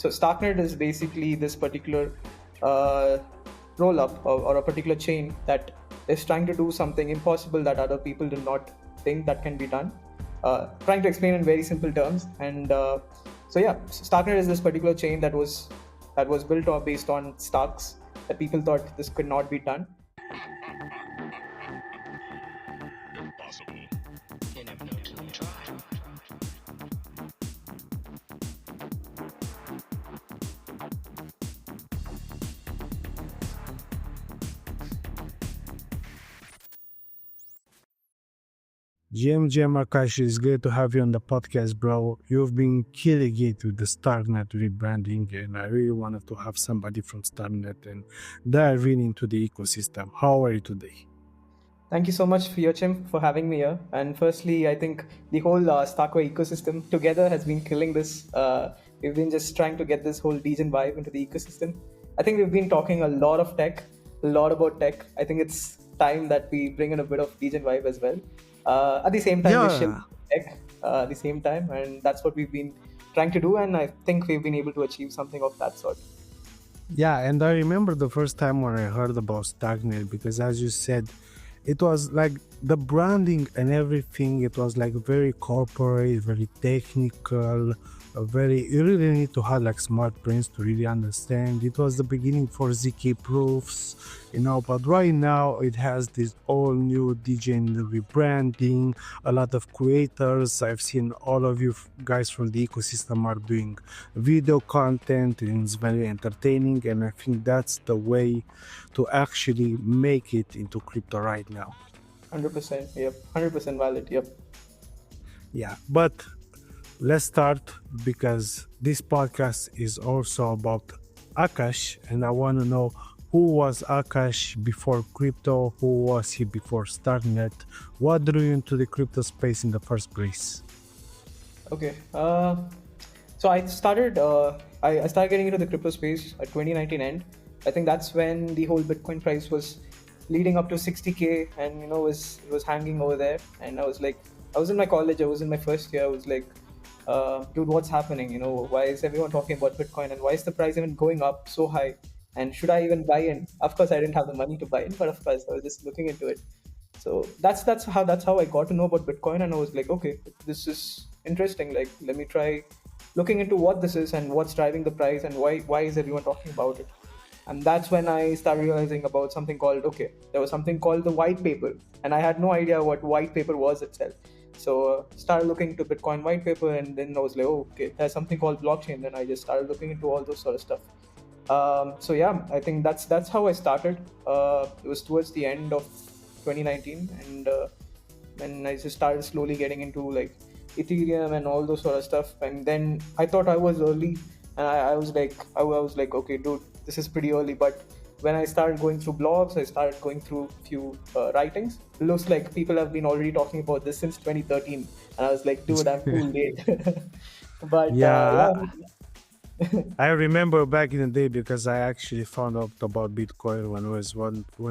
So Starknet is basically this particular roll up or a particular chain that is trying to do something impossible that other people do not think that can be done. Trying to explain in very simple terms. And Starknet is this particular chain that was built or based on Starks that people thought this could not be done. GM Akash, it's great to have you on the podcast, bro. You've been killing it with the Starknet rebranding, and I really wanted to have somebody from Starknet and dive into the ecosystem. How are you today? Thank you so much, Yochim, for having me here. And firstly, I think the whole StarkWare ecosystem together has been killing this. We've been just trying to get this whole degen vibe into the ecosystem. I think we've been talking a lot of tech, a lot about tech. I think it's time that we bring in a bit of degen vibe as well. At the same time, we shift tech at the same time, and that's what we've been trying to do. And I think we've been able to achieve something of that sort. Yeah, and I remember the first time when I heard about Starknet, because as you said, it was like the branding and everything. It was like very corporate, very technical, you really need to have like smart brains to really understand. It was the beginning for ZK proofs, but right now it has this all new degen rebranding, a lot of creators. I've seen all of you guys from the ecosystem are doing video content, and it's very entertaining, and I think that's the way to actually make it into crypto right now. 100%, yep. 100% valid, yep. Yeah, but let's start, because this podcast is also about Akash, and I want to know, who was Akash before crypto? Who was he before Starknet? What drew you into the crypto space in the first place? Okay, so I started getting into the crypto space at 2019 end. I think that's when the whole Bitcoin price was leading up to 60K, and was hanging over there. And I was in my college, I was in my first year. I was like, dude, what's happening? Why is everyone talking about Bitcoin, and why is the price even going up so high? And should I even buy in? Of course, I didn't have the money to buy in, but of course, I was just looking into it. So that's how I got to know about Bitcoin, and I was like, okay, this is interesting. Like, let me try looking into what this is and what's driving the price, and why is everyone talking about it. And that's when I started realizing about something called, there was something called the white paper, and I had no idea what white paper was itself. So started looking into Bitcoin white paper, and then I was like, there's something called blockchain. Then I just started looking into all those sort of stuff. I think that's how I started. It was towards the end of 2019, and then I just started slowly getting into like Ethereum and all those sort of stuff. And then I thought I was early, and I was like, okay, dude, this is pretty early. But when I started going through blogs, I started going through a few writings. It looks like people have been already talking about this since 2013, and I was like, dude, I'm too late. But I remember back in the day, because I actually found out about Bitcoin when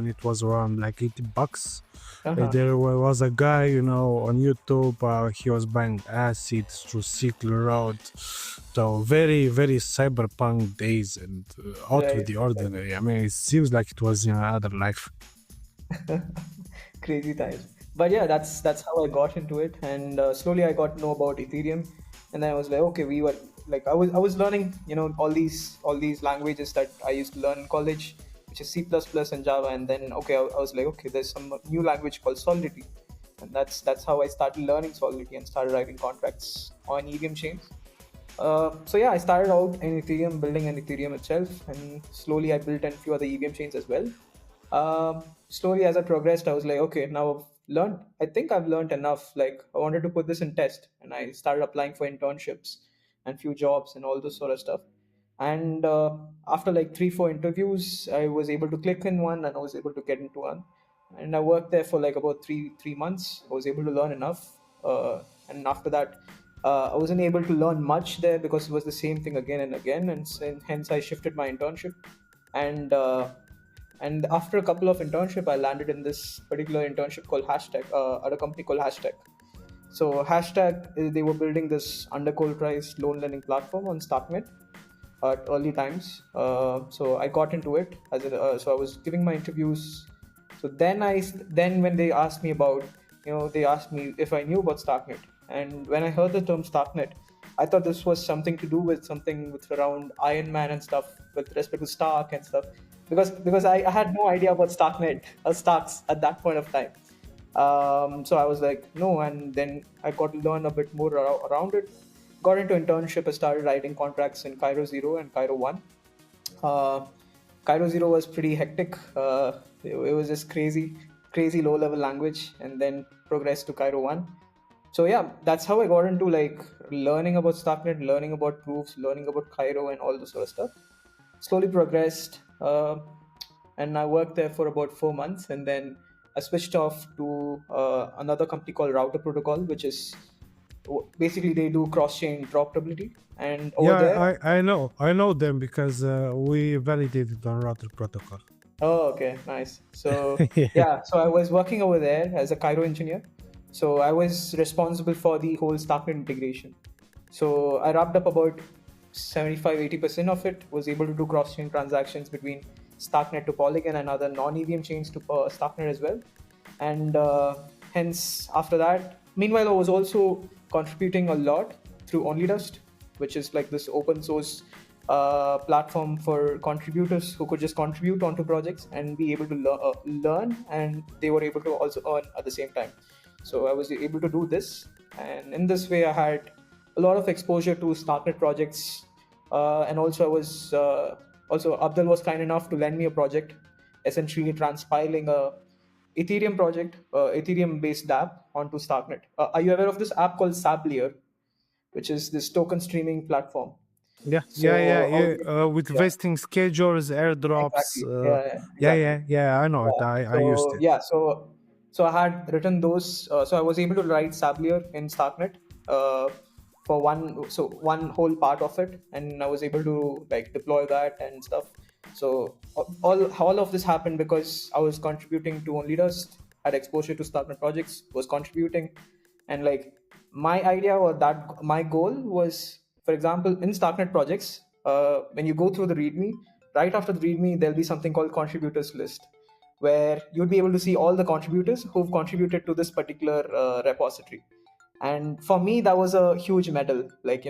it was around like $80. There was a guy, on YouTube. He was buying acid through Silk Road. So very, very cyberpunk days, and out with the ordinary. I mean, it seems like it was in another life. Crazy times. But yeah, that's how I got into it, and slowly I got to know about Ethereum, and then I was like, okay, we were like, I was learning, all these languages that I used to learn in college, which is C++ and Java, and then I was like, okay, there's some new language called Solidity, and that's how I started learning Solidity and started writing contracts on Ethereum chains. I started out in Ethereum, building an Ethereum itself, and slowly I built a few other Ethereum chains as well. Slowly as I progressed, I was like, okay, now I think I've learned enough. Like, I wanted to put this in test, and I started applying for internships and few jobs and all this sort of stuff. And after like 3-4 interviews, I was able to click in one, and I was able to get into one. And I worked there for like about three months. I was able to learn enough. And after that, I wasn't able to learn much there because it was the same thing again and again. And hence I shifted my internship. And after a couple of internship, I landed in this particular internship called Hashtag, at a company called Hashtag. So Hashtag, they were building this under cold price loan lending platform on Starknet. at early times. So I got into it so I was giving my interviews. So then when they asked me about, they asked me if I knew about Starknet, and when I heard the term Starknet, I thought this was something to do with something with around Iron Man and stuff with respect to Stark and stuff, because I had no idea about Starknet or Starks at that point of time. So I was like, no, and then I got to learn a bit more around it. Got into internship. I started writing contracts in Cairo 0 and Cairo 1. Uh, Cairo 0 was pretty hectic. It was just crazy low level language, and then progressed to Cairo 1. So yeah, that's how I got into like learning about Starknet, learning about proofs, learning about Cairo, and all this sort of stuff. Slowly progressed, and I worked there for about 4 months, and then I switched off to another company called Router Protocol, which is basically they do cross-chain droppability, and over Yeah, there. I know them because we validated on router protocol. Oh, okay, nice. So Yeah. yeah, so I was working over there as a Cairo engineer. So I was responsible for the whole Starknet integration. So I wrapped up about 75-80% of it. Was able to do cross-chain transactions between Starknet to Polygon and other non-EVM chains to Starknet as well. And hence, after that, meanwhile, I was also contributing a lot through OnlyDust, which is like this open source platform for contributors who could just contribute onto projects and be able to learn, and they were able to also earn at the same time. So I was able to do this, and in this way, I had a lot of exposure to Starknet projects, and also I was also Abdul was kind enough to lend me a project, essentially transpiling a Ethereum project, Ethereum based app onto Starknet. Are you aware of this app called SabLayer, which is this token streaming platform? So, Yeah. With yeah, vesting schedules, airdrops. exactly. Yeah, exactly. Yeah. I know it. Yeah. I used So it. yeah, so I had written those. So I was able to write Sablier in Starknet uh, for one whole part of it, and I was able to like deploy that and stuff. So all of this happened because I was contributing to OnlyDust, had exposure to Starknet projects, was contributing, and like my idea or that my goal was, for example, in Starknet projects, when you go through the README, right after the README, there'll be something called contributors list, where you'd be able to see all the contributors who've contributed to this particular repository. And for me, that was a huge medal, like,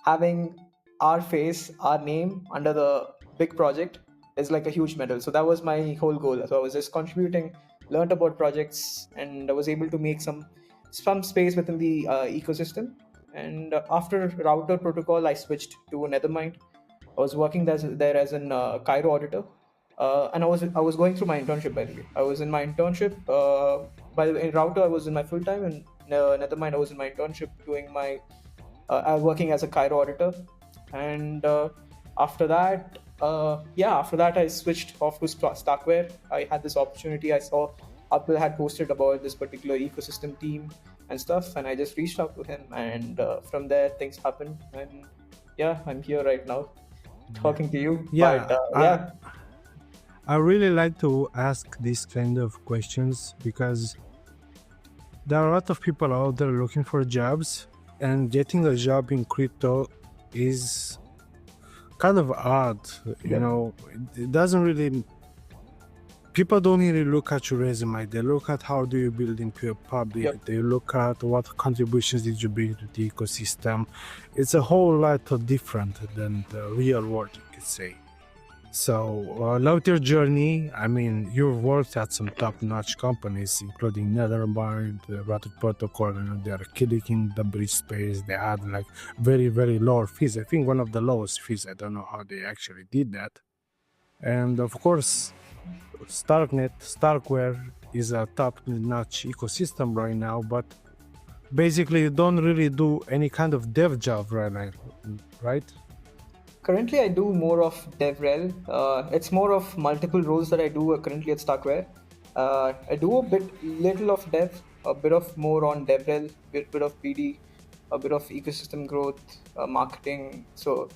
having our face, our name under the big project is like a huge medal. So that was my whole goal. So I was just contributing, learned about projects, and I was able to make some space within the ecosystem. And after router protocol, I switched to Nethermind. I was working there as an Cairo auditor, and I was going through my internship, by the way. I was in my internship. By the way, in router I was in my full time, and Nethermind I was in my internship doing my I was working as a Cairo auditor, and after that I switched off to Starkware. I had this opportunity. I saw Abdul had posted about this particular ecosystem team and stuff, and I just reached out to him, and from there things happened, and yeah, I'm here right now talking to you. Yeah, But yeah, I really like to ask these kind of questions because there are a lot of people out there looking for jobs, and getting a job in crypto is kind of odd. You know, it doesn't really. People don't really look at your resume. They look at how do you build into your public. Yep. They look at what contributions did you bring to the ecosystem. It's a whole lot different than the real world, you could say. So, about your journey, I mean, you've worked at some top-notch companies, including Nethermind, Router Protocol, and they are killing the bridge space. They had like very, very low fees. I think one of the lowest fees. I don't know how they actually did that. And of course, Starkware is a top-notch ecosystem right now, but basically you don't really do any kind of dev job right now, right? Currently, I do more of DevRel. It's more of multiple roles that I do currently at Starkware. I do little of dev, a bit of more on DevRel, bit of BD, a bit of ecosystem growth, marketing. So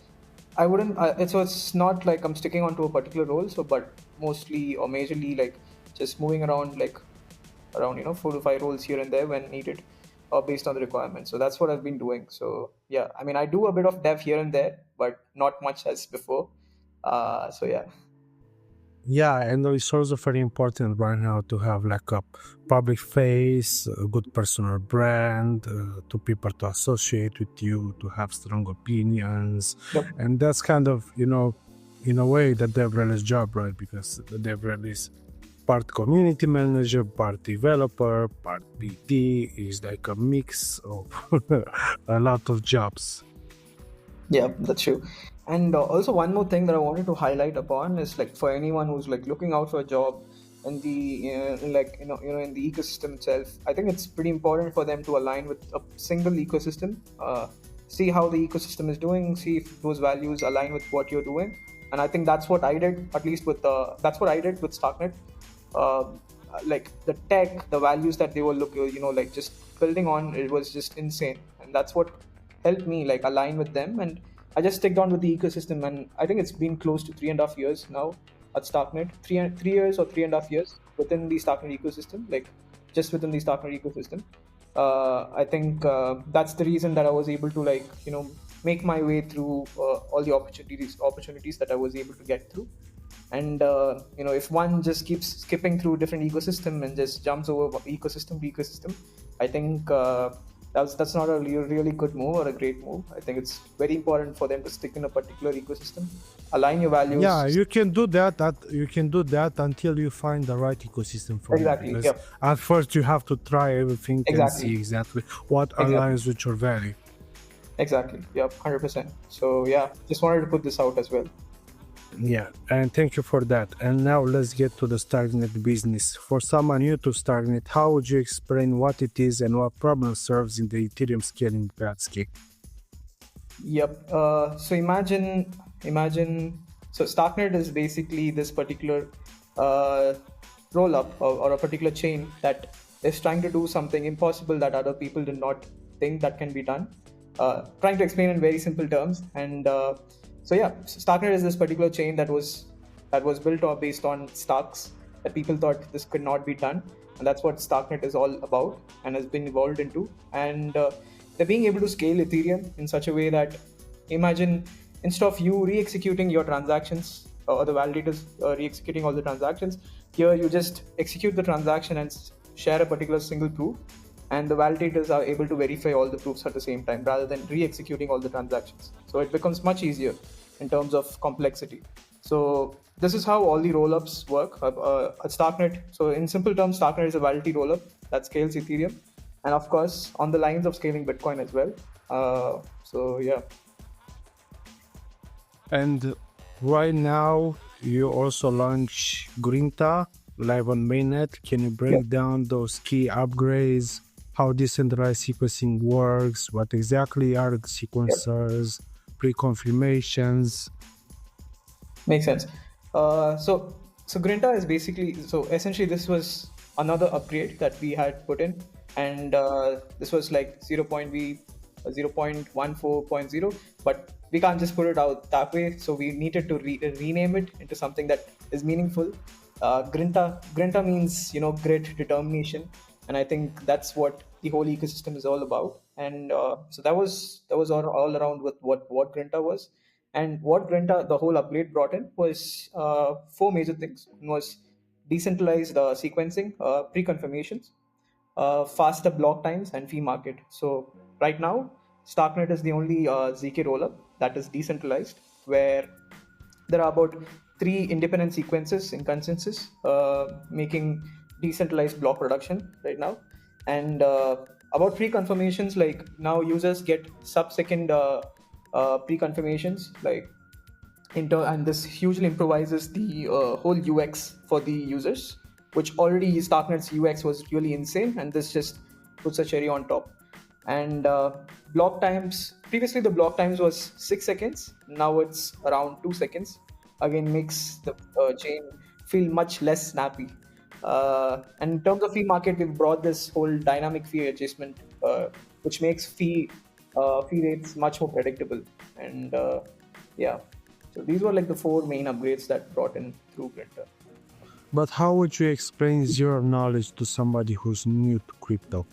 I wouldn't. It's not like I'm sticking onto a particular role. So, but mostly or majorly like just moving around, like around 4 to 5 roles here and there when needed. based on the requirements. So that's what I've been doing. So yeah, I mean, I do a bit of dev here and there, but not much as before. So yeah. Yeah, and it's also very important right now to have like a public face, a good personal brand, to people to associate with you, to have strong opinions. Yep. And that's kind of, in a way, the DevRel's job, right? Because the DevRel is part community manager, part developer, part PT, is like a mix of a lot of jobs. Yeah, that's true. And also one more thing that I wanted to highlight upon is like for anyone who's like looking out for a job in the in the ecosystem itself, I think it's pretty important for them to align with a single ecosystem. See how the ecosystem is doing, see if those values align with what you're doing. And I think that's what I did, at least with that's what I did with Starknet. Uh, like the tech, the values that they were looking, like just building on, it was just insane, and that's what helped me like align with them. And I just sticked on with the ecosystem, and I think it's been close to 3.5 years now at Starknet. 3 years or 3.5 years within the Starknet ecosystem, like just within the Starknet ecosystem. I think that's the reason that I was able to like make my way through all the opportunities that I was able to get through. And if one just keeps skipping through different ecosystem and just jumps over ecosystem to ecosystem, I think that's not a really good move or a great move. I think it's very important for them to stick in a particular ecosystem, align your values. Yeah, you can do that. You can do that until you find the right ecosystem for Exactly. you. Because Yep. at first you have to try everything and Exactly. see exactly what aligns with your value. Exactly. Yep. 100%. So yeah, just wanted to put this out as well. Yeah, and thank you for that. And now let's get to the Starknet business. For someone new to Starknet, how would you explain what it is and what problem serves in the Ethereum scaling landscape? Yep. So imagine. So Starknet is basically this particular roll up or a particular chain that is trying to do something impossible that other people did not think that can be done. Trying to explain in very simple terms. And so yeah, Starknet is this particular chain that was built or based on Starks that people thought this could not be done, and that's what Starknet is all about and has been evolved into. And they're being able to scale Ethereum in such a way that, imagine, instead of you re-executing your transactions or the validators re-executing all the transactions, here you just execute the transaction and share a particular single proof, and the validators are able to verify all the proofs at the same time rather than re-executing all the transactions. So it becomes much easier in terms of complexity. So this is how all the rollups work at Starknet. So in simple terms, Starknet is a validator rollup that scales Ethereum, and of course on the lines of scaling Bitcoin as well. So yeah. And right now, you also launch Grinta live on mainnet. Can you break down those key upgrades, how decentralized sequencing works, what exactly are the sequencers, pre-confirmations? Makes sense. So Grinta is basically, so essentially this was another upgrade that we had put in, and this was like 0.14.0, but we can't just put it out that way. So we needed to rename it into something that is meaningful. Grinta means grit, determination, and I think that's what the whole ecosystem is all about. And so that was all around with what Grinta was. And what Grinta, the whole upgrade brought in was four major things. One was decentralized sequencing, pre-confirmations, faster block times, and fee market. So right now, Starknet is the only ZK rollup that is decentralized, where there are about 3 independent sequences in consensus, making decentralized block production right now. And about pre-confirmations, like now users get sub-second pre-confirmations, like and this hugely improvises the whole UX for the users, which already Starknet's UX was really insane, and this just puts a cherry on top. And block times, previously the block times was 6 seconds, now it's around 2 seconds. Again, makes the chain feel much less snappy. And in terms of fee market, we've brought this whole dynamic fee adjustment, which makes fee rates much more predictable. And yeah, so these were like the 4 main upgrades that brought in through Grinta. But how would you explain zero knowledge to somebody who's new to crypto?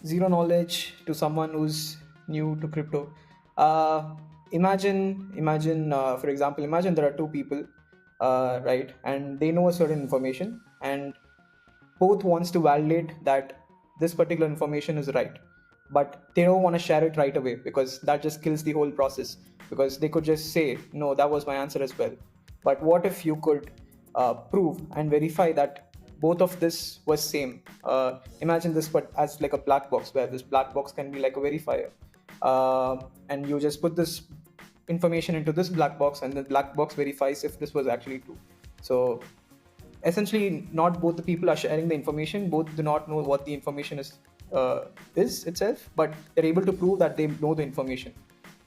zero knowledge to someone who's new to crypto. Imagine, for example, imagine there are two people, right, and they know a certain information, and both wants to validate that this particular information is right, but they don't want to share it right away because that just kills the whole process, because they could just say no, that was my answer as well. But what if you could prove and verify that both of this was same? Imagine this but as like a black box, where this black box can be like a verifier, and you just put this information into this black box, and the black box verifies if this was actually true. So essentially, not both the people are sharing the information, both do not know what the information is itself, but they're able to prove that they know the information,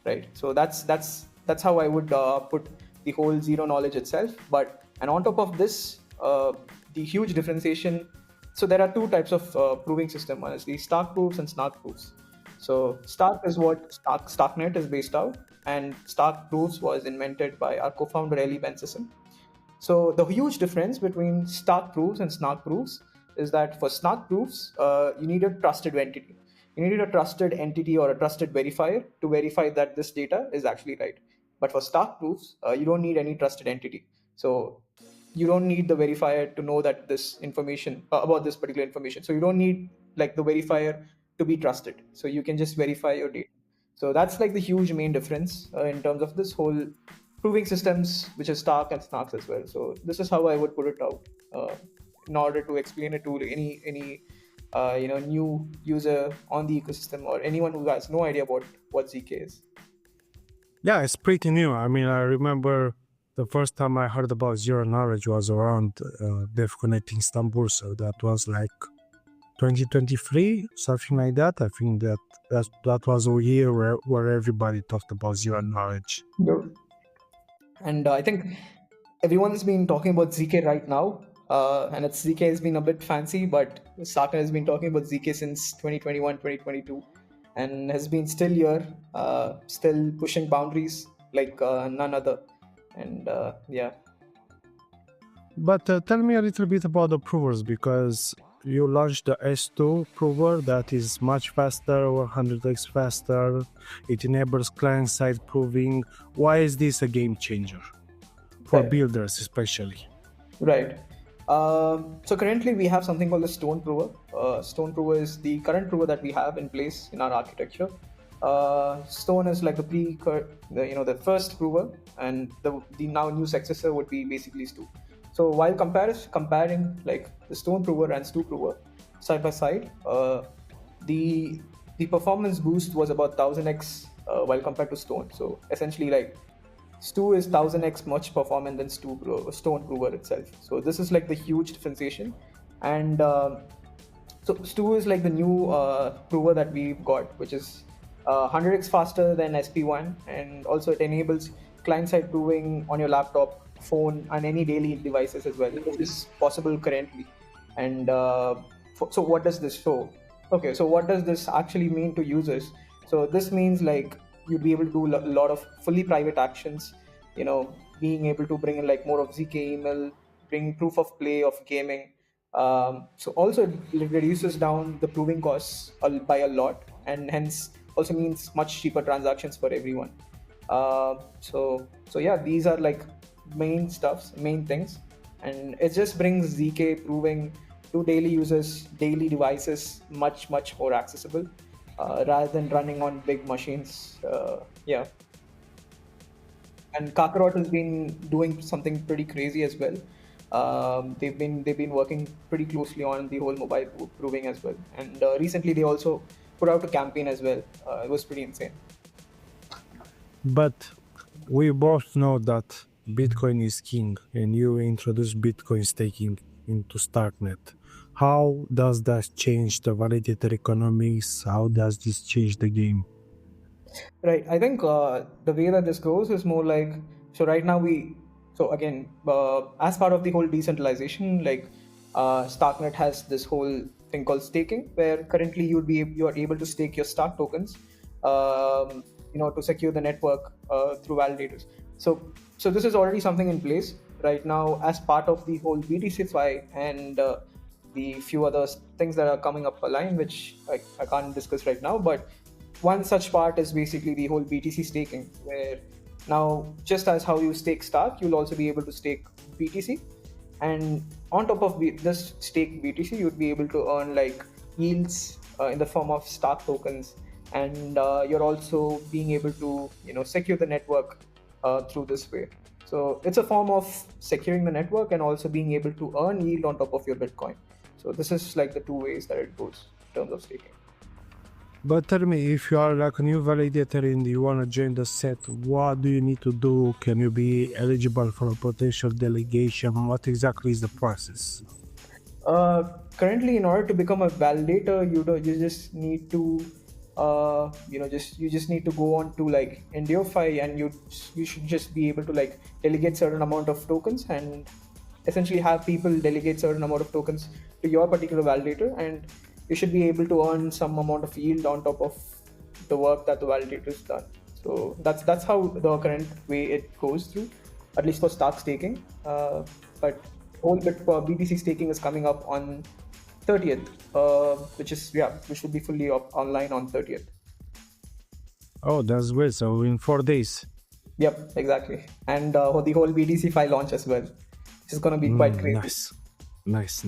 right? So that's how I would put the whole zero knowledge itself. But and on top of this, the huge differentiation. So there are two types of proving system. One is the Stark proofs and Snark proofs. So Stark is what Starknet is based out, and Stark proofs was invented by our co-founder Eli Ben-Sisson. So the huge difference between Stark proofs and Snark proofs is that for Snark proofs, you need a trusted entity. You needed a trusted entity or a trusted verifier to verify that this data is actually right. But for Stark proofs, you don't need any trusted entity. So you don't need the verifier to know that this information about this particular information. So you don't need like the verifier to be trusted. So you can just verify your data. So that's like the huge main difference in terms of this whole proving systems, which is Stark and Snarks as well. So this is how I would put it out in order to explain it to any new user on the ecosystem, or anyone who has no idea about what ZK is. Yeah, it's pretty new. I mean, I remember the first time I heard about zero knowledge was around Dev Connecting Istanbul, so that was like 2023, something like that. I think that was a year where everybody talked about zero knowledge. And I think everyone's been talking about ZK right now, and its ZK has been a bit fancy, but Starknet has been talking about ZK since 2021, 2022, and has been still here, still pushing boundaries like none other. And yeah. But tell me a little bit about the provers, because you launched the S2 Prover that is much faster, 100x faster. It enables client-side proving. Why is this a game changer for builders especially? Right. So currently we have something called the Stone Prover. Stone Prover is the current prover that we have in place in our architecture. Stone is like the first prover, and the now new successor would be basically Stu. So while comparing like the Stone Prover and Stu Prover side by side, the performance boost was about 1000x while compared to Stone. So essentially, like Stu is 1000x much performant than Stone Prover itself. So this is like the huge differentiation, and so Stu is like the new prover that we've got, which is 100x faster than SP1, and also it enables client-side proving on your laptop, phone, and any daily devices as well. This is possible currently. And so what does this show? Okay, so what does this actually mean to users? So this means like you'd be able to do a lot of fully private actions, being able to bring in like more of ZK email, bring proof of play of gaming. So also it reduces down the proving costs by a lot, and hence also means much cheaper transactions for everyone. So yeah, these are like main things, and it just brings ZK proving to daily users, daily devices much more accessible, rather than running on big machines. Yeah. And Kakarot has been doing something pretty crazy as well. They've been working pretty closely on the whole mobile proving as well, and recently they also put out a campaign as well. It was pretty insane. But we both know that Bitcoin is king, and you introduced Bitcoin staking into Starknet. How does that change the validator economics? How does this change the game? Right. I think the way that this goes is more like, so right now as part of the whole decentralization, like Starknet has this whole thing called staking, where currently you are able to stake your Stark tokens, to secure the network through validators. So this is already something in place right now as part of the whole BTC-Fi and the few other things that are coming up the line, which I can't discuss right now. But one such part is basically the whole BTC staking, where now, just as how you stake Stark, you'll also be able to stake BTC. And on top of this stake BTC, you'd be able to earn like yields in the form of Stark tokens, and you're also being able to secure the network through this way. So it's a form of securing the network and also being able to earn yield on top of your Bitcoin. So this is like the two ways that it goes in terms of staking. But tell me, if you are like a new validator and you want to join the set, what do you need to do? Can you be eligible for a potential delegation? What exactly is the process? Currently, in order to become a validator, you just need to you just need to go on to like Indiofy, and you should just be able to like delegate certain amount of tokens and essentially have people delegate certain amount of tokens to your particular validator, and you should be able to earn some amount of yield on top of the work that the validator has done. So that's how the current way it goes through, at least for Stark staking. But whole bit for BTC staking is coming up on 30th, which will be fully online on 30th. Oh, that's great. So in 4 days. Yep, exactly. And the whole BTC file launch as well, which is going to be quite crazy. Nice.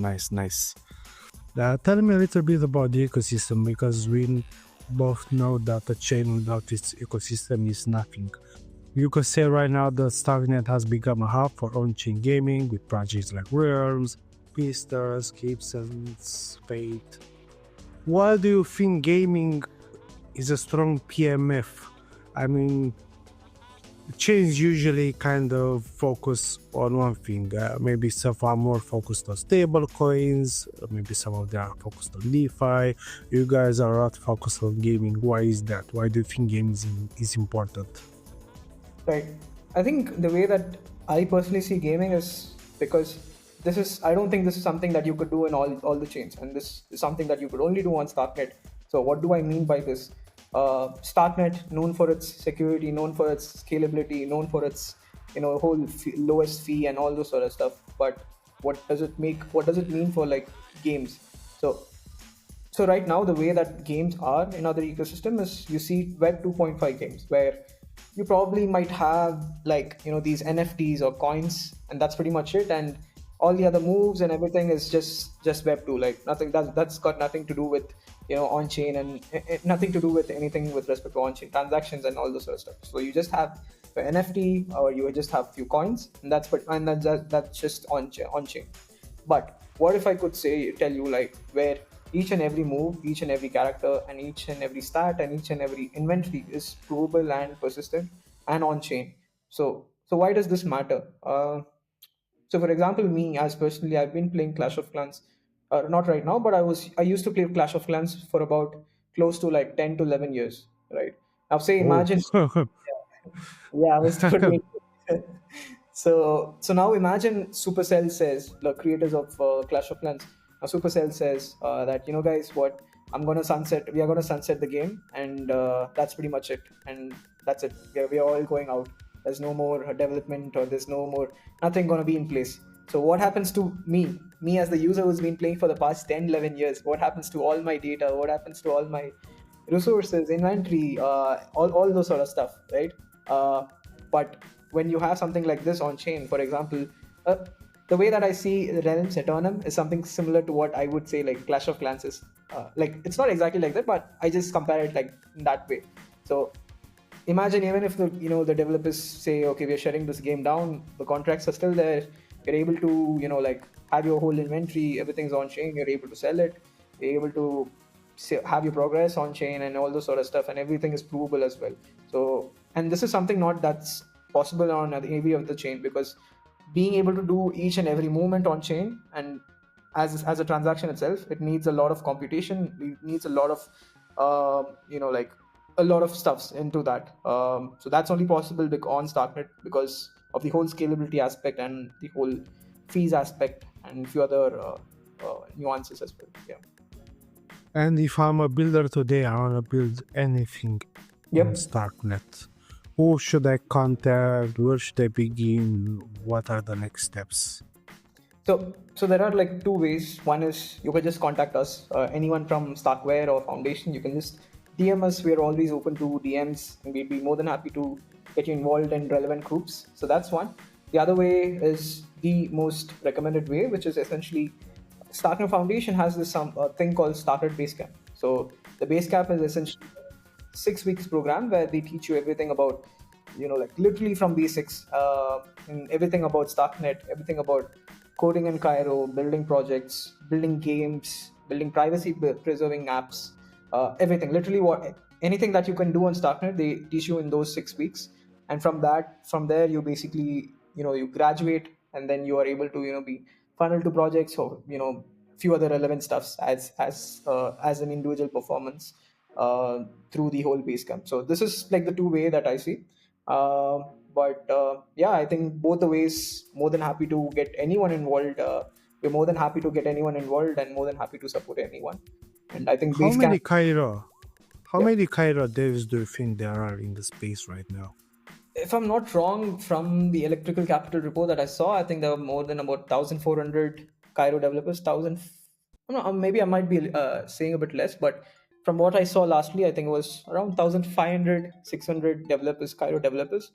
Tell me a little bit about the ecosystem, because we both know that a chain without its ecosystem is nothing. You could say right now that Starknet has become a hub for on-chain gaming with projects like Realms, Pisters, Gibsons, Fate. Why do you think gaming is a strong PMF? I mean, chains usually kind of focus on one thing. Maybe some are more focused on stable coins, maybe some of them are focused on DeFi. You guys are not focused on gaming. Why is that? Why do you think gaming is important? Right. I think the way that I personally see gaming is because I don't think this is something that you could do in all the chains, and this is something that you could only do on Starknet. So what do I mean by this? Starknet, known for its security, known for its scalability, known for its whole lowest fee and all those sort of stuff. But what does it mean for like games? So right now, the way that games are in other ecosystem is you see Web 2.5 games where you probably might have like these NFTs or coins, and that's pretty much it. And all the other moves and everything is just Web 2, like nothing that's got nothing to do with on chain, and nothing to do with anything with respect to on chain transactions and all those sort of stuff. So you just have the NFT, or you just have few coins, and that's just on chain. But what if I could tell you like where each and every move, each and every character, and each and every stat, and each and every inventory is provable and persistent and on chain. So why does this matter? So for example, me as personally, I've been playing Clash of Clans, not right now, but I used to play Clash of Clans for about close to like 10 to 11 years, right? Now say imagine, Oh. yeah, I was totally. So now imagine Supercell says, the creators of Clash of Clans. Now Supercell says that guys, what we are gonna sunset the game, and that's pretty much it, and that's it. We are all going out. There's no more development, or there's nothing gonna be in place. So what happens to me as the user who's been playing for the past 10, 11 years? What happens to all my data? What happens to all my resources, inventory, all those sort of stuff, right? But when you have something like this on chain, for example, the way that I see Realms Eternum is something similar to what I would say like Clash of Clans is. Like it's not exactly like that, but I just compare it like in that way. So imagine even if the developers say, okay, we're shutting this game down, the contracts are still there, you're able to like have your whole inventory, everything's on chain, you're able to sell it, you're able to have your progress on chain and all those sort of stuff, and everything is provable as well. So, and this is something not that's possible on any of the chain, because being able to do each and every movement on chain, and as a transaction itself, it needs a lot of computation, it needs a lot of like a lot of stuffs into that. So that's only possible on Starknet because of the whole scalability aspect and the whole fees aspect and a few other nuances as well. Yeah. And if I'm a builder today, I want to build anything on Starknet. Who should I contact? Where should I begin? What are the next steps? So there are like two ways. One is you can just contact us, anyone from Starkware or Foundation. You can just DM us. We're always open to DMs, and we'd be more than happy to get you involved in relevant groups. So that's one. The other way is the most recommended way, which is essentially Starknet Foundation has this thing called Starknet Basecamp. So the Basecamp is essentially 6 weeks program where they teach you everything about, like literally from basics, and everything about Starknet, everything about coding in Cairo, building projects, building games, building privacy preserving apps, everything. Literally, anything that you can do on Starknet, they teach you in those 6 weeks. And from there, you basically, you graduate, and then you are able to, be funneled to projects or, few other relevant stuffs as an individual performance through the whole Basecamp. So this is like the two way that I see. Uh, but yeah, I think both the ways, more than happy to get anyone involved. We're more than happy to get anyone involved and more than happy to support anyone. And I think How Basecamp, many Cairo? How yeah. many Cairo devs do you think there are in the space right now? If I'm not wrong, from the Electrical Capital report that I saw, I think there were more than about 1,400 Cairo developers. Maybe I might be saying a bit less, but from what I saw lastly, I think it was around 1,500, 600 developers, Cairo developers.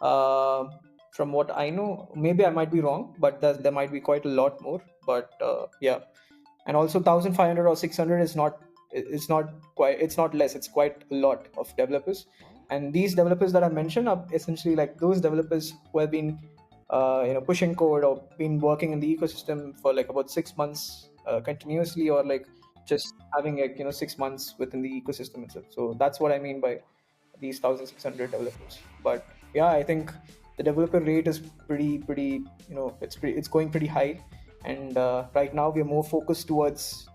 Uh, from what I know, maybe I might be wrong, but there might be quite a lot more. But yeah, and also 1,500 or 600 is not, it's not less, it's quite a lot of developers. And these developers that I mentioned are essentially like those developers who have been pushing code or been working in the ecosystem for like about 6 months continuously, or like just having like 6 months within the ecosystem itself. So that's what I mean by these 1,600 developers. But yeah, I think the developer rate is pretty it's going pretty high. And right now we're more focused towards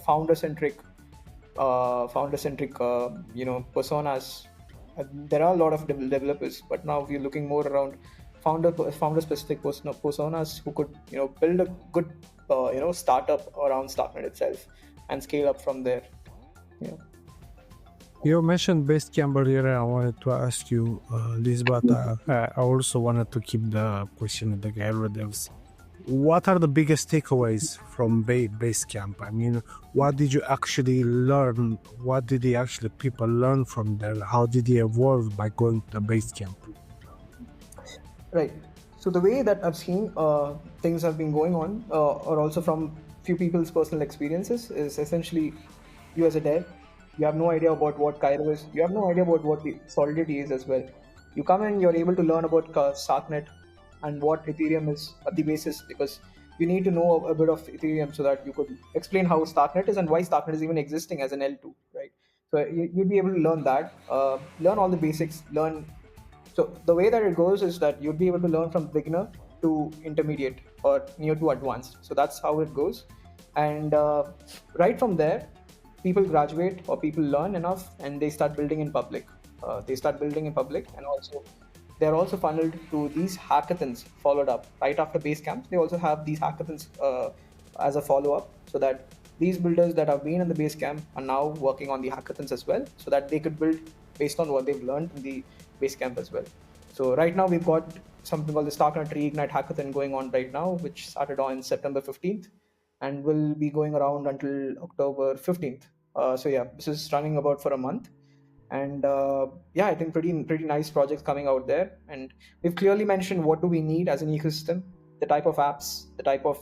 founder centric personas. There are a lot of developers, but now we're looking more around founder specific personas who could build a good startup around Starknet itself and scale up from there. Yeah. You mentioned Basecamp earlier. I wanted to ask you this, but I also wanted to keep the question of the Cairo devs. What are the biggest takeaways from Basecamp? I mean, what did you actually learn? What did people learn from there? How did they evolve by going to the Basecamp? Right. So the way that I've seen things have been going on, or also from few people's personal experiences, is essentially you as a dev, you have no idea about what Cairo is. You have no idea about what the Solidity is as well. You come in, you're able to learn about Starknet and what Ethereum is at the basis, because you need to know a bit of Ethereum so that you could explain how Starknet is and why Starknet is even existing as an L2, right? So you'd be able to learn that, learn all the basics, learn. So the way that it goes is that you'd be able to learn from beginner to intermediate or near to advanced. So that's how it goes. And right from there, people graduate or people learn enough and they start building in public. And also they're also funneled to these hackathons followed up right after Basecamp. They also have these hackathons as a follow-up, so that these builders that have been in the Basecamp are now working on the hackathons as well, so that they could build based on what they've learned in the Basecamp as well. So right now we've got something called the Starknet Reignite Hackathon going on right now, which started on September 15th and will be going around until October 15th. So yeah, this is running about for a month. And yeah, I think pretty nice projects coming out there. And we've clearly mentioned what do we need as an ecosystem, the type of apps, the type of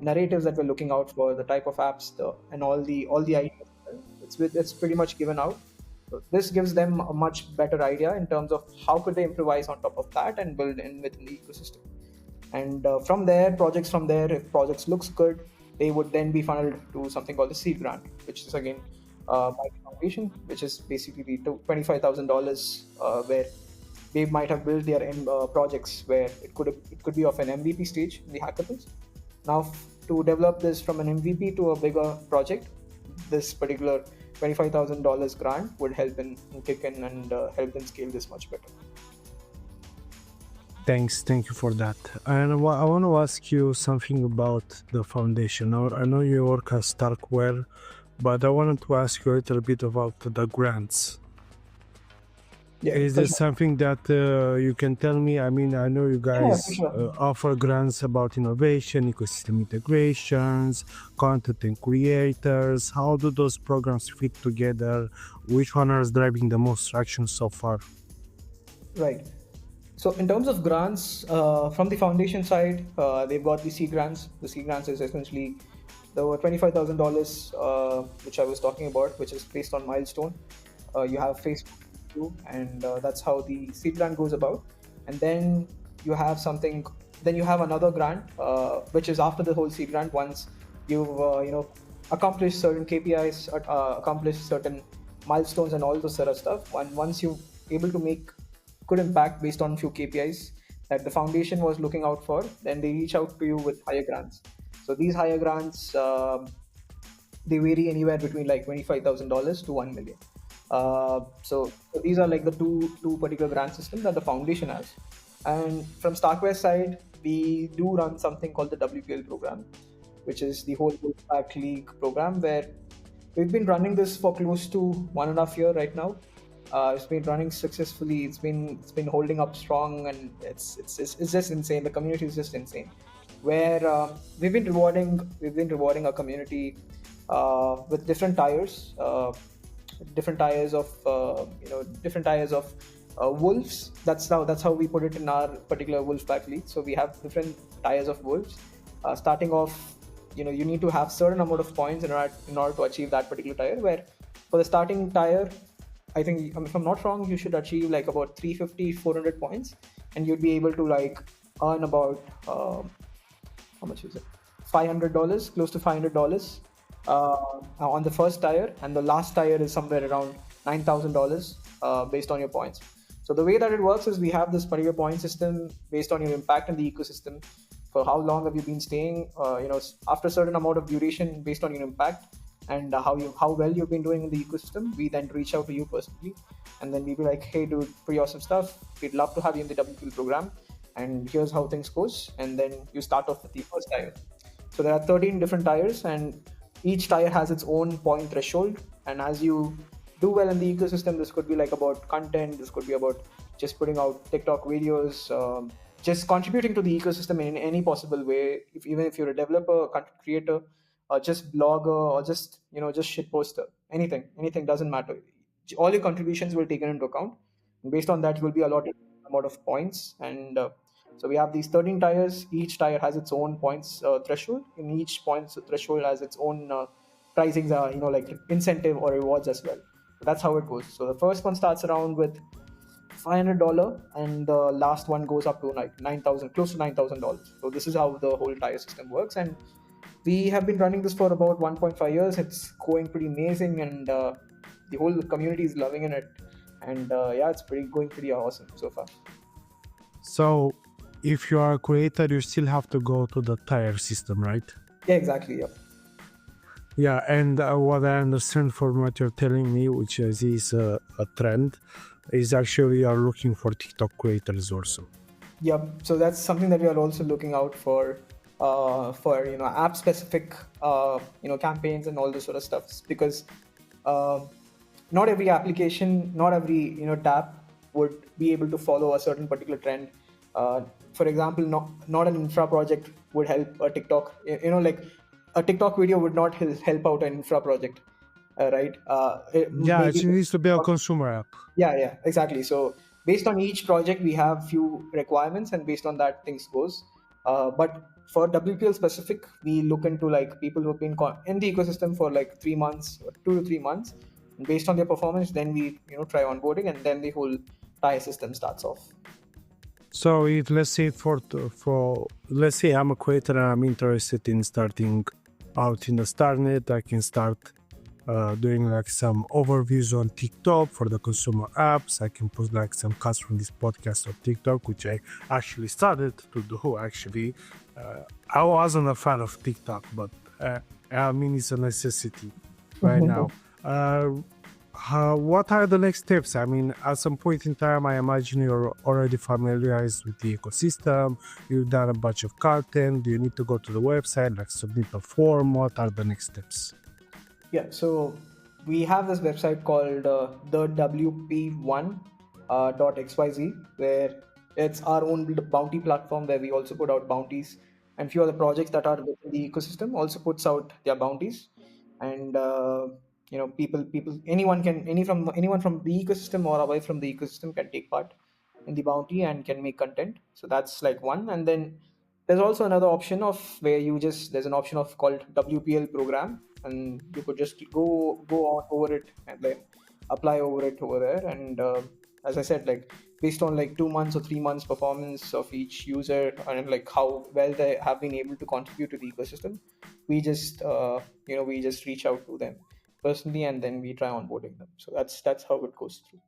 narratives that we're looking out for, the type of apps, and all the ideas. It's pretty much given out. So this gives them a much better idea in terms of how could they improvise on top of that and build in within the ecosystem. And from there, if projects looks good, they would then be funneled to something called the seed grant, which is again by the foundation, which is basically the $25,000 where they might have built their projects where it could be of an MVP stage in the hackathons. Now, to develop this from an MVP to a bigger project, this particular $25,000 grant would help in kick in and help them scale this much better. Thank you for that. And I want to ask you something about the foundation. I know you work at Starkware, but I wanted to ask you a little bit about the grants. Yeah, Is for there sure. something that you can tell me? I mean, I know you Yeah, for guys sure. offer grants about innovation, ecosystem integrations, content and creators. How do those programs fit together? Which one is driving the most traction so far? Right. So in terms of grants, from the foundation side, they've got the seed grants. The seed grants is essentially the $25,000 which I was talking about, which is based on milestone. You have Facebook, too, and that's how the seed grant goes about. And then you have something. Then you have another grant, which is after the whole seed grant. Once you've accomplished certain KPIs, accomplished certain milestones, and all those sort of stuff. Once you're able to make good impact based on few KPIs that the foundation was looking out for, then they reach out to you with higher grants. So these higher grants, they vary anywhere between like $25,000 to 1 million. So these are like the two particular grant systems that the foundation has. And from Starkware side, we do run something called the WPL program, which is the whole Wolfpack League program, where we've been running this for close to 1.5 year right now. It's been running successfully. It's been holding up strong, and it's just insane. The community is just insane. Where we've been rewarding our community with different tires of different tires of wolves. That's how we put it in our particular Wolfpack league. So we have different tires of wolves. Starting off, you need to have certain amount of points in order to achieve that particular tire. Where for the starting tire, I think, if I'm not wrong, you should achieve like about 350, 400 points, and you'd be able to like earn about how much is it? $500, close to $500 on the first tire, and the last tire is somewhere around $9,000 based on your points. So the way that it works is we have this particular point system based on your impact in the ecosystem. For how long have you been staying? After a certain amount of duration, based on your impact and how well you've been doing in the ecosystem, we then reach out to you personally, and then we be like, hey, dude, pretty awesome stuff. We'd love to have you in the WPL program, and here's how things goes. And then you start off with the first tire. So there are 13 different tires, and each tire has its own point threshold. And as you do well in the ecosystem, this could be like about content, this could be about just putting out TikTok videos, just contributing to the ecosystem in any possible way. Even if you're a developer, content creator, or just blogger, or just shit poster, anything doesn't matter. All your contributions will be taken into account, and based on that, you will be allotted amount of points. And so we have these 13 tires. Each tire has its own points threshold. In each points threshold has its own pricings, like incentive or rewards as well. So that's how it goes. So the first one starts around with $500, and the last one goes up to like 9,000, close to $9,000. So this is how the whole tire system works, and we have been running this for about 1.5 years. It's going pretty amazing, and the whole community is loving it. And yeah, it's going pretty awesome so far. So, if you are a creator, you still have to go to the tire system, right? Yeah, exactly. Yep. Yeah, and what I understand from what you're telling me, which is a trend, is actually you are looking for TikTok creators also. Yep. So that's something that we are also looking out for app specific campaigns and all this sort of stuff, because not every application, not every tab would be able to follow a certain particular trend. For example, not an infra project would help a TikTok. Like a TikTok video would not help out an infra project, right? It needs to be a consumer app. Yeah, exactly. So based on each project, we have few requirements, and based on that, things goes. But for WPL specific, we look into like people who've been in the ecosystem for like 3 months, 2 to 3 months, and based on their performance, then we try onboarding, and then the whole tire system starts off. So if let's say let's say I'm a creator and I'm interested in starting out in the Starknet, I can start doing like some overviews on TikTok for the consumer apps. I can post like some cuts from this podcast on TikTok, which I actually started to do. Actually, I wasn't a fan of TikTok, but I mean it's a necessity right now. What are the next steps? I mean, at some point in time, I imagine you're already familiarized with the ecosystem. You've done a bunch of content. Do you need to go to the website, like submit a form? What are the next steps? Yeah, so we have this website called the WP1 .xyz, where it's our own bounty platform where we also put out bounties, and few other projects that are within the ecosystem also puts out their bounties. And people, anyone from the ecosystem or away from the ecosystem can take part in the bounty and can make content. So that's like one. And then there's also another option of where there's an option of called WPL program, and you could just go on over it and then apply over it over there. And as I said, like based on like 2 months or 3 months performance of each user and like how well they have been able to contribute to the ecosystem, we just reach out to them personally and then we try onboarding them. So that's how it goes through.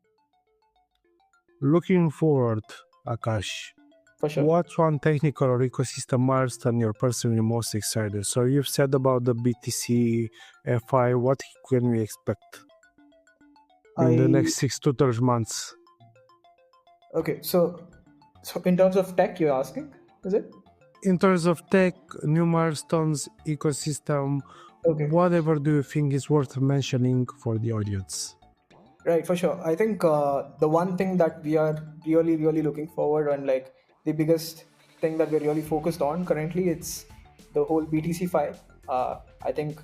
Looking forward, Akash, For sure. what's one technical or ecosystem milestone you're personally most excited? So you've said about the BTC FI. What can we expect in the next 6 to 12 months? Okay, so in terms of tech, you're asking, is it? In terms of tech, new milestones, ecosystem, Okay. whatever do you think is worth mentioning for the audience? Right, for sure. I think the one thing that we are really, really looking forward, and like the biggest thing that we're really focused on currently, it's the whole BTC Fi. I think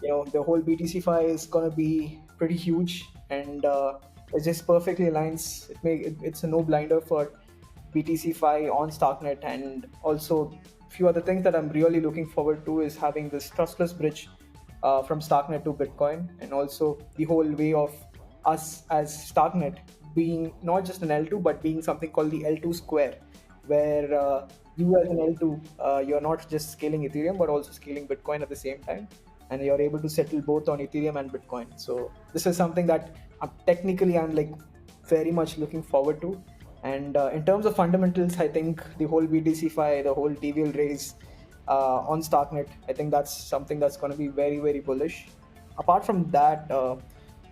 the whole BTC Fi is gonna be pretty huge, and it just perfectly aligns. It's a no blinder for BTC Fi on Starknet, and also a few other things that I'm really looking forward to is having this trustless bridge from Starknet to Bitcoin, and also the whole way of us as Starknet being not just an L2 but being something called the L2 square, where you as an L2 you're not just scaling Ethereum but also scaling Bitcoin at the same time, and you're able to settle both on Ethereum and Bitcoin. So this is something that I'm like very much looking forward to. And in terms of fundamentals, I think the whole BTC Fi, the whole TVL raise on Starknet, I think that's something that's going to be very, very bullish. Apart from that,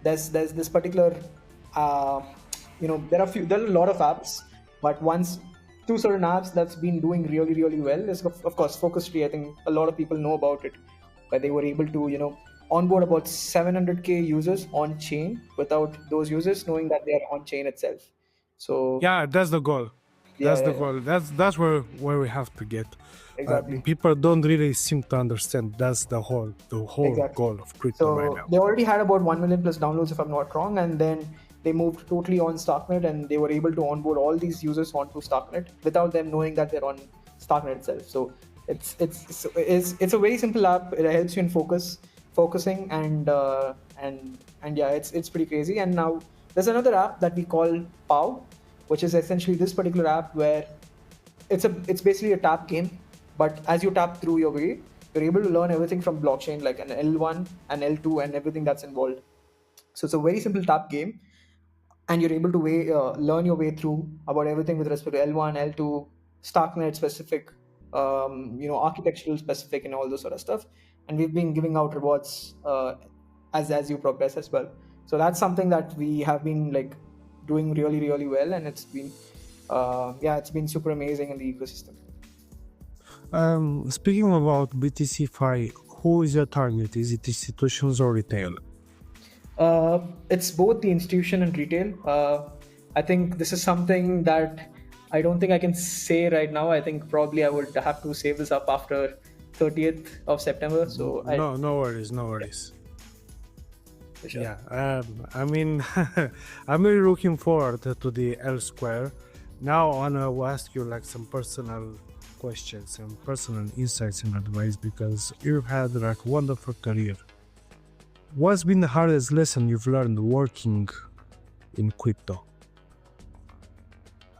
there's this particular, there are a lot of apps, but two certain apps that's been doing really, really well is of course Focus Tree. I think a lot of people know about it, where they were able to onboard about 700k users on chain without those users knowing that they are on chain itself. So yeah, that's the goal. That's the goal. That's where we have to get. Exactly. People don't really seem to understand that's the whole Exactly. goal of crypto right now. They already had about 1 million plus downloads, if I'm not wrong, and then they moved totally on Starknet, and they were able to onboard all these users onto Starknet without them knowing that they're on Starknet itself. So it's a very simple app. It helps you in focusing, and yeah, it's pretty crazy. And now there's another app that we call POW, which is essentially this particular app where it's basically a tap game, but as you tap through your way, you're able to learn everything from blockchain, like an L1 and L2 and everything that's involved. So it's a very simple tap game, and you're able to learn your way through about everything with respect to L1, L2, Starknet specific, architectural specific, and all those sort of stuff. And we've been giving out rewards as you progress as well. So that's something that we have been like doing really, really well, and it's been super amazing in the ecosystem. Speaking about BTC Fi, who is your target? Is it institutions or retail? It's both the institution and retail. I think this is something that I don't think I can say right now. I think probably I would have to save this up after 30th of September. So no worries. Sure. Yeah, I mean, I'm really looking forward to the L Square. Now I want to ask you like some personal questions and personal insights and advice, because you've had like a wonderful career. What's been the hardest lesson you've learned working in crypto?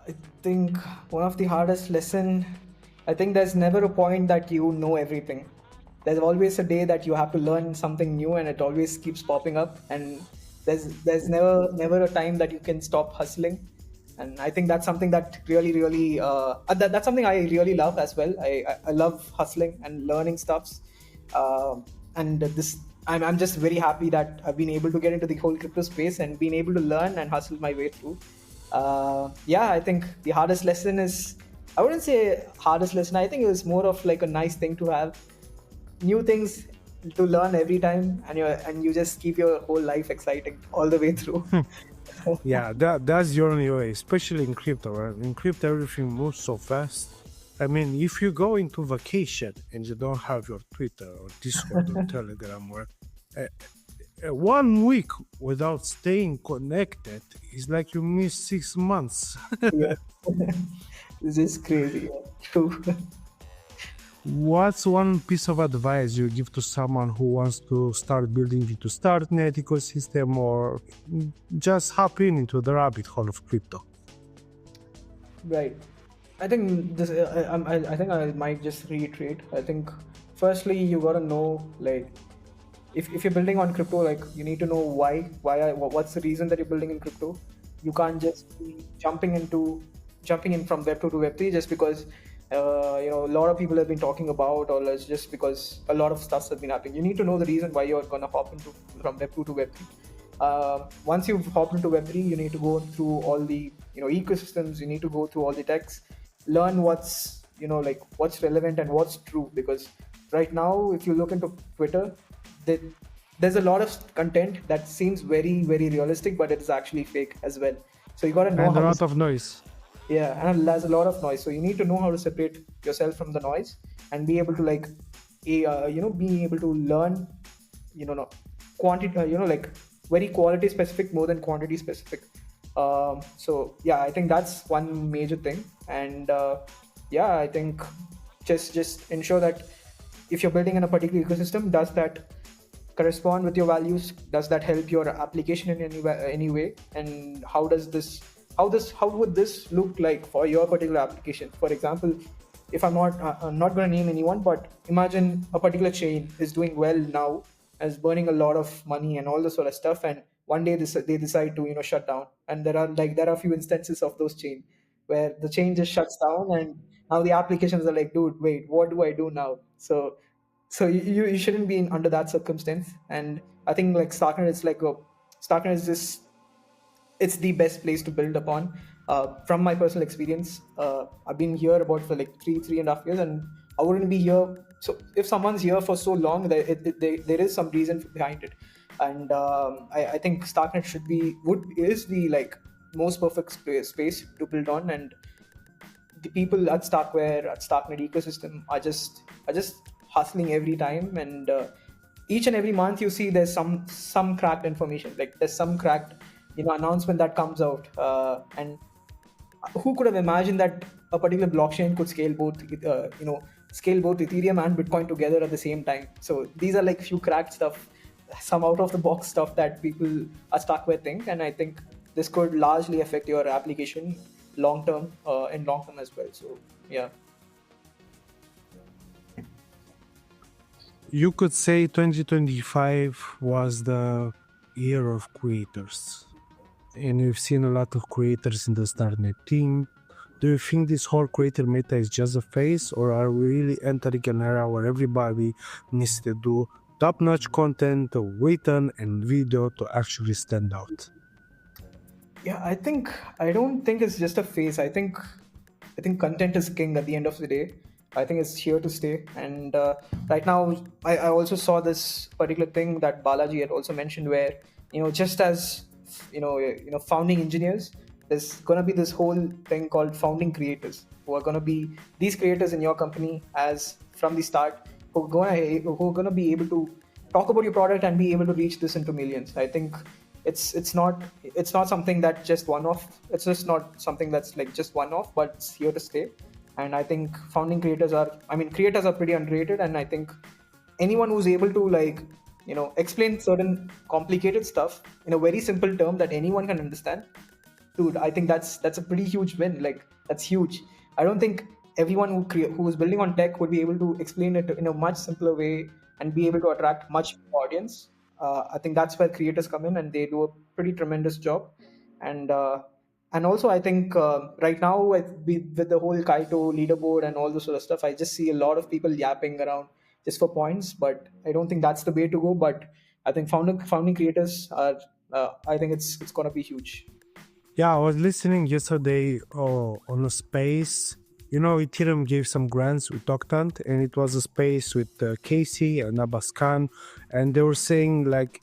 I think one of the hardest lesson, I think there's never a point that you know everything. There's always a day that you have to learn something new, and it always keeps popping up, and there's never a time that you can stop hustling. And I think that's something that really that's something I really love as well. I love hustling and learning stuffs, and I'm just very happy that I've been able to get into the whole crypto space and been able to learn and hustle my way through. I think the hardest lesson is, I wouldn't say hardest lesson, I think it was more of like a nice thing to have new things to learn every time, and you just keep your whole life exciting all the way through. Yeah, that's the only way, especially in crypto. Right? In crypto, everything moves so fast. I mean, if you go into vacation and you don't have your Twitter or Discord or Telegram, or uh, 1 week without staying connected is like you miss 6 months. Yeah. This is crazy. Yeah. True. What's one piece of advice you give to someone who wants to start building into Starknet ecosystem or just hop into the rabbit hole of crypto? Right. I think this. I think I might just reiterate. I think firstly you gotta know, like, if you're building on crypto, like, you need to know what's the reason that you're building in crypto. You can't just be jumping in from web 2 to web 3 just because a lot of people have been talking about, or it's just because a lot of stuff has been happening. You need to know the reason why you're gonna hop into from web 2 to web 3. Once you've hopped into web 3, you need to go through all the ecosystems. You need to go through all the techs, learn what's like what's relevant and what's true. Because right now, if you look into Twitter, there, there's a lot of content that seems very, very realistic, but it is actually fake as well. So you got to know And a how lot to, of noise. yeah, and there's a lot of noise. So you need to know how to separate yourself from the noise and be able to, like, being able to learn, no, quantity, like, very quality specific more than quantity specific. So yeah, I think that's one major thing. And yeah, I think just ensure that if you're building in a particular ecosystem, does that correspond with your values? Does that help your application in any way? And how would this look like for your particular application? For example, if I'm not going to name anyone, but imagine a particular chain is doing well now, is burning a lot of money and all this sort of stuff, and one day they decide to shut down. And there are a few instances of those chain where the chain just shuts down, and now the applications are like, dude, wait, what do I do now? So you shouldn't be under that circumstance. And I think, like, Starknet is just, it's the best place to build upon. From my personal experience, I've been here about for like three and a half years, and I wouldn't be here. So if someone's here for so long, there is some reason behind it. And I think Starknet is the, like, most perfect space to build on. And the people at Starknet ecosystem are just hustling every time. And each and every month you see there's some cracked information, like there's some cracked announcement that comes out. And who could have imagined that a particular blockchain could scale both Ethereum and Bitcoin together at the same time? So these are like few cracked stuff, some out of the box stuff that people are stuck with think. And I think this could largely affect your application long term, in long term as well. So yeah. You could say 2025 was the year of creators. And we've seen a lot of creators in the Starknet team. Do you think this whole creator meta is just a phase, or are we really entering an era where everybody needs to do top-notch content, written and video to actually stand out? Yeah, I don't think it's just a phase. I think content is king at the end of the day. I think it's here to stay. And right now, I also saw this particular thing that Balaji had also mentioned, where just as founding engineers, there's gonna be this whole thing called founding creators, who are gonna be these creators in your company as from the start, who are gonna be able to talk about your product and be able to reach this into millions. I think it's not something that just one off. It's just not something that's like just one off, but it's here to stay. And I think creators are pretty underrated. And I think anyone who's able to, like, explain certain complicated stuff in a very simple term that anyone can understand, dude, I think that's a pretty huge win. Like, that's huge. I don't think everyone who is building on tech would be able to explain it in a much simpler way and be able to attract much more audience. I think that's where creators come in, and they do a pretty tremendous job. And also, I think right now, with the whole Kaito leaderboard and all this sort of stuff, I just see a lot of people yapping around just for points. But I don't think that's the way to go. But I think founding creators are. I think it's gonna be huge. Yeah, I was listening yesterday on a space. Ethereum gave some grants with Octant, and it was a space with Casey and Abbas Khan, and they were saying like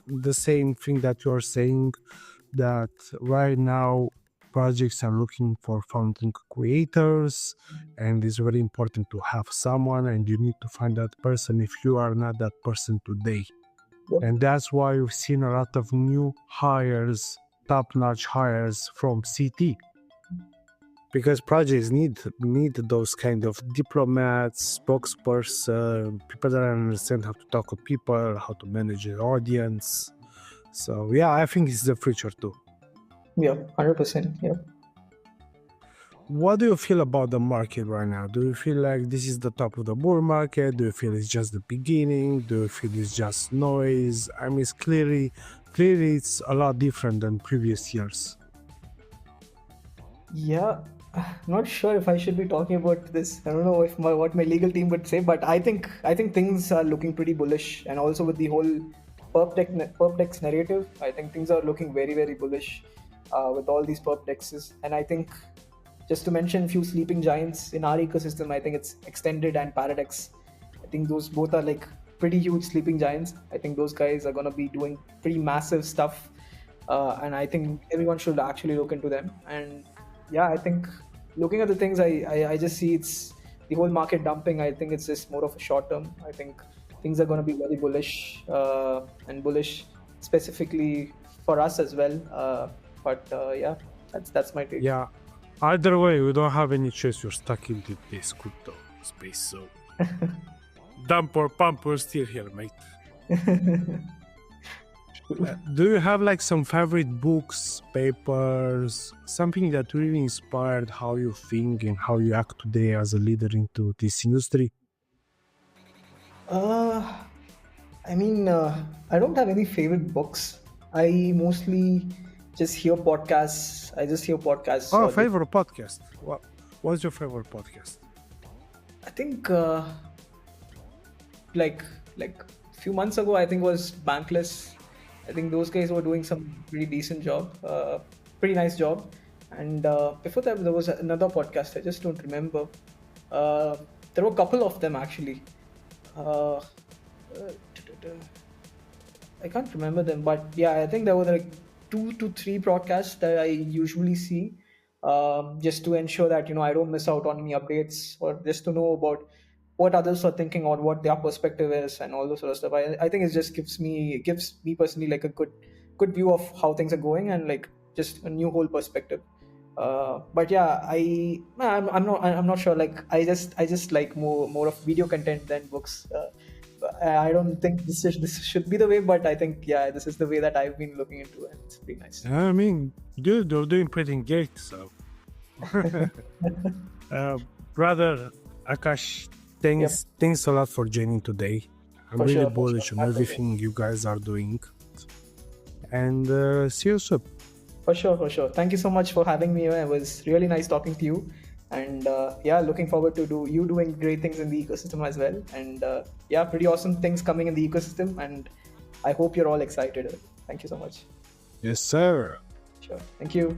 the same thing that you're saying. that right now projects are looking for founding creators, and it's very important to have someone, and you need to find that person if you are not that person today. Yep. And that's why we've seen a lot of new hires, top-notch hires from CT, because projects need those kind of diplomats, spokesperson, people that understand how to talk with people, how to manage an audience. So yeah, I think it's the future too. Yeah, 100%. Yeah. What do you feel about the market right now? Do you feel like this is the top of the bull market? Do you feel it's just the beginning? Do you feel it's just noise? I mean, it's clearly it's a lot different than previous years. Yeah, not sure if I should be talking about this. I don't know if what my legal team would say, but I think things are looking pretty bullish, and also with the whole perp dex narrative, I think things are looking very very bullish with all these perp dexes. And I think just to mention a few sleeping giants in our ecosystem, I think it's Extended and Paradox. I think those both are like pretty huge sleeping giants. I think those guys are gonna be doing pretty massive stuff, and I think everyone should actually look into them. And yeah, I think looking at the things, I just see it's the whole market dumping. I think it's just more of a short term. I think things are going to be very bullish and bullish specifically for us as well. But yeah, that's my take. Yeah. Either way, we don't have any choice. You're stuck into this crypto space, so dump or pump, we're still here, mate. Do you have like some favorite books, papers, something that really inspired how you think and how you act today as a leader into this industry? I mean, I don't have any favorite books. I mostly just hear podcasts. I just hear podcasts. Oh, Or favorite podcast. What's your favorite podcast? I think like a few months ago, I think was Bankless. I think those guys were doing some pretty decent job, pretty nice job. And before that, there was another podcast. I just don't remember. There were a couple of them actually. Uh, I can't remember them, but yeah, I think there were like 2 to 3 broadcasts that I usually see, just to ensure that I don't miss out on any updates, or just to know about what others are thinking or what their perspective is and all those sort of stuff. I think it just gives me personally like a good view of how things are going, and like just a new whole perspective. But yeah, I'm not sure. Like I just like more of video content than books. I don't think this should be the way, but I think yeah, this is the way that I've been looking into, and it's pretty nice. I mean, dude, you're doing pretty great, so. Brother Akash, thanks a lot for joining today. I'm For really sure, bullish on My pleasure. everything you guys are doing. And see you soon. For sure. Thank you so much for having me here. It was really nice talking to you. And yeah, looking forward to you doing great things in the ecosystem as well. And yeah, pretty awesome things coming in the ecosystem. And I hope you're all excited. Thank you so much. Yes, sir. Sure. Thank you.